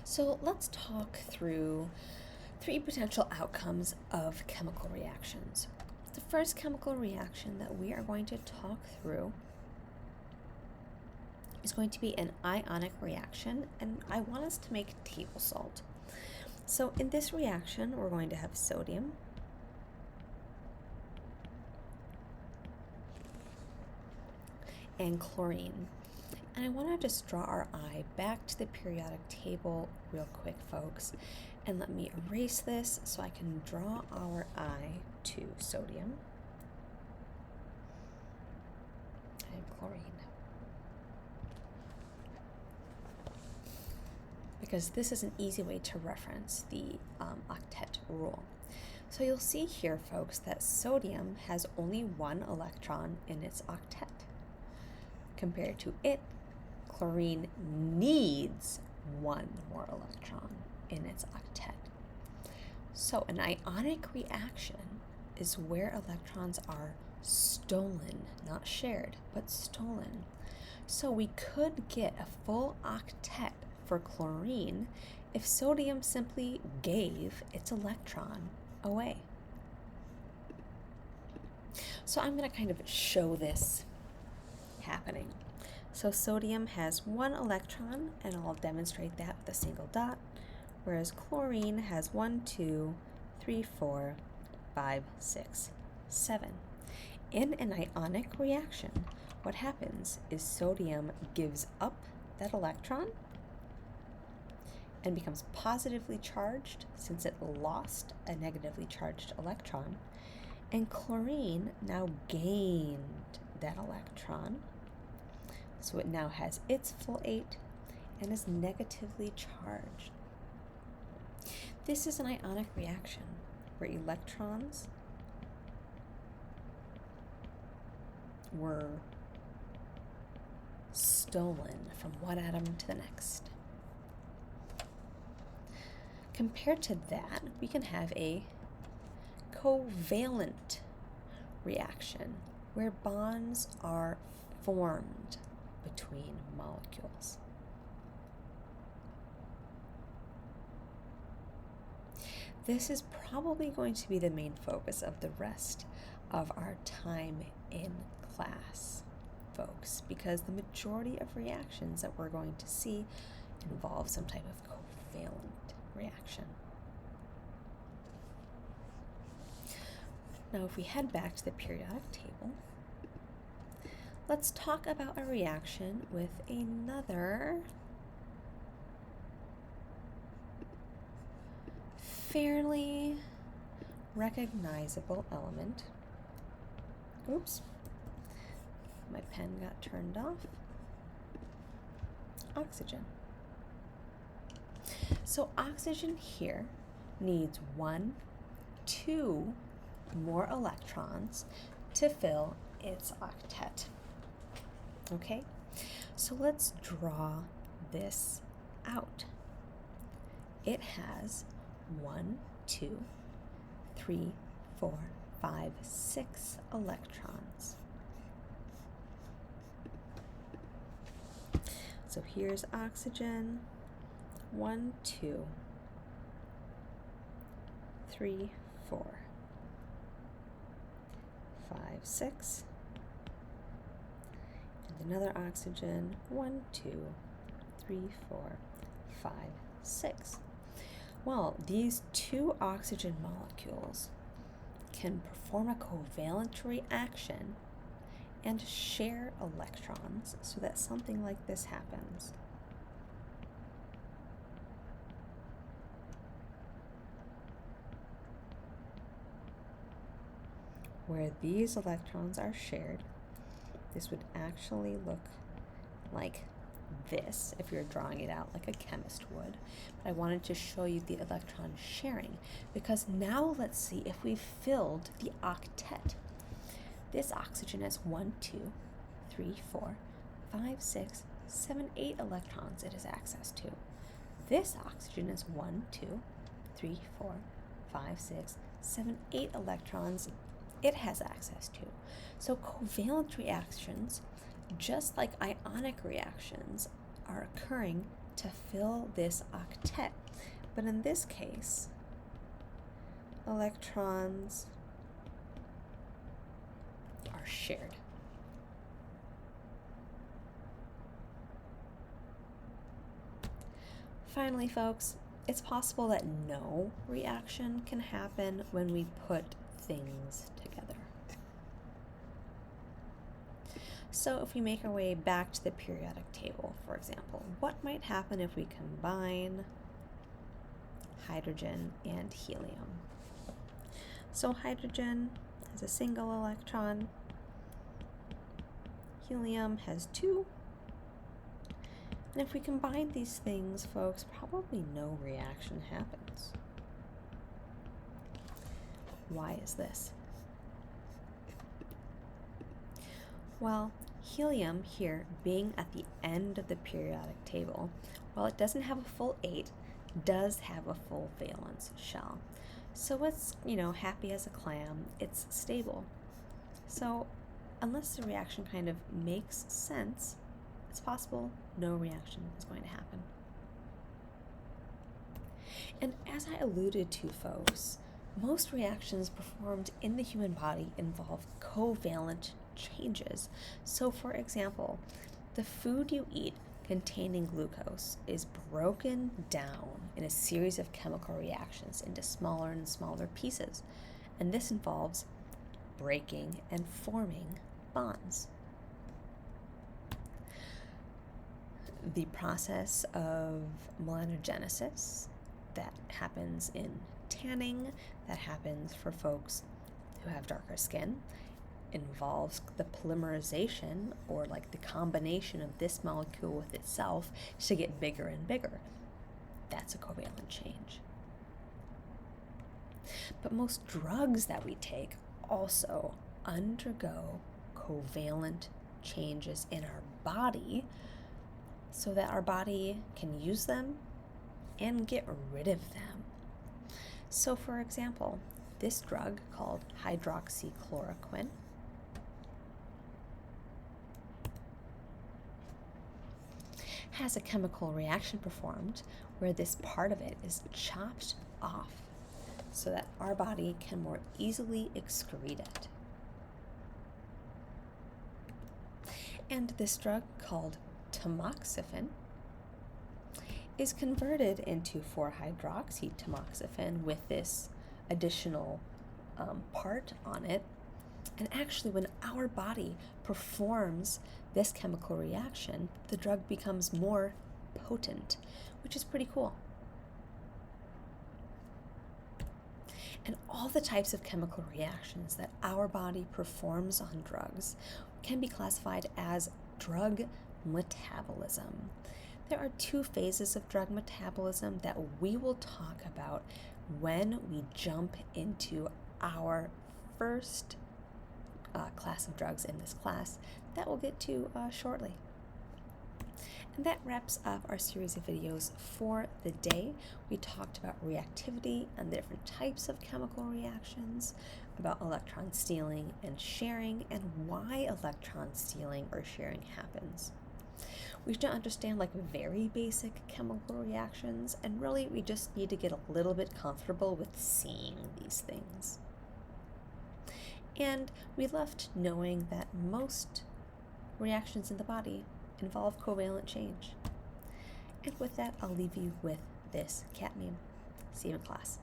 So let's talk through three potential outcomes of chemical reactions. The first chemical reaction that we are going to talk through is going to be an ionic reaction, and I want us to make table salt. So in this reaction, we're going to have sodium and chlorine. And I want to just draw our eye back to the periodic table real quick, folks. And let me erase this so I can draw our eye to sodium and chlorine. Because this is an easy way to reference the octet rule. So you'll see here, folks, that sodium has only one electron in its octet. Compared to it, chlorine needs one more electron in its octet. So an ionic reaction is where electrons are stolen, not shared, but stolen. So we could get a full octet for chlorine if sodium simply gave its electron away. So I'm going to kind of show this happening. So sodium has one electron, and I'll demonstrate that with a single dot, whereas chlorine has 1, 2, 3, 4, 5, 6, 7. In an ionic reaction, what happens is sodium gives up that electron and becomes positively charged since it lost a negatively charged electron, and chlorine now gained that electron. So it now has its full 8 and is negatively charged. This is an ionic reaction where electrons were stolen from one atom to the next. Compared to that, we can have a covalent reaction where bonds are formed between molecules. This is probably going to be the main focus of the rest of our time in class, folks, because the majority of reactions that we're going to see involve some type of covalent reaction. Now, if we head back to the periodic table, let's talk about a reaction with another fairly recognizable element. Oops, my pen got turned off. Oxygen. So oxygen here needs 1, 2 more electrons to fill its octet. Okay, so let's draw this out. It has 1, 2, 3, 4, 5, 6 electrons. So here's oxygen. 1, 2, 3, 4, 5, 6. Another oxygen, 1, 2, 3, 4, 5, 6. Well, these two oxygen molecules can perform a covalent reaction and share electrons so that something like this happens. Where these electrons are shared, this would actually look like this if you're drawing it out like a chemist would. But I wanted to show you the electron sharing because now let's see if we filled the octet. This oxygen has 1, 2, 3, 4, 5, 6, 7, 8 electrons it has access to. This oxygen is 1, 2, 3, 4, 5, 6, 7, 8 electrons it has access to. So covalent reactions, just like ionic reactions, are occurring to fill this octet. But in this case, electrons are shared. Finally, folks, it's possible that no reaction can happen when we put things together. So if we make our way back to the periodic table, for example, what might happen if we combine hydrogen and helium? So hydrogen has a single electron, helium has 2, and if we combine these things, folks, probably no reaction happens. Why is this? Well, helium here, being at the end of the periodic table, while it doesn't have a full 8, does have a full valence shell. So it's, happy as a clam, it's stable. So unless the reaction kind of makes sense, it's possible no reaction is going to happen. And as I alluded to, folks, most reactions performed in the human body involve covalent changes. So for example, the food you eat containing glucose is broken down in a series of chemical reactions into smaller and smaller pieces. And this involves breaking and forming bonds. The process of melanogenesis that happens in tanning, that happens for folks who have darker skin, involves the polymerization, or like the combination of this molecule with itself to get bigger and bigger. That's a covalent change. But most drugs that we take also undergo covalent changes in our body so that our body can use them and get rid of them. So for example, this drug called hydroxychloroquine has a chemical reaction performed where this part of it is chopped off so that our body can more easily excrete it. And this drug called tamoxifen is converted into 4-hydroxytamoxifen with this additional part on it. And actually, when our body performs this chemical reaction, the drug becomes more potent, which is pretty cool. And all the types of chemical reactions that our body performs on drugs can be classified as drug metabolism. There are 2 phases of drug metabolism that we will talk about when we jump into our first class of drugs in this class that we'll get to shortly. And that wraps up our series of videos for the day. We talked about reactivity and the different types of chemical reactions, about electron stealing and sharing, and why electron stealing or sharing happens. We should understand very basic chemical reactions, and really we just need to get a little bit comfortable with seeing these things. And we left knowing that most reactions in the body involve covalent change. And with that, I'll leave you with this cat meme. See you in class.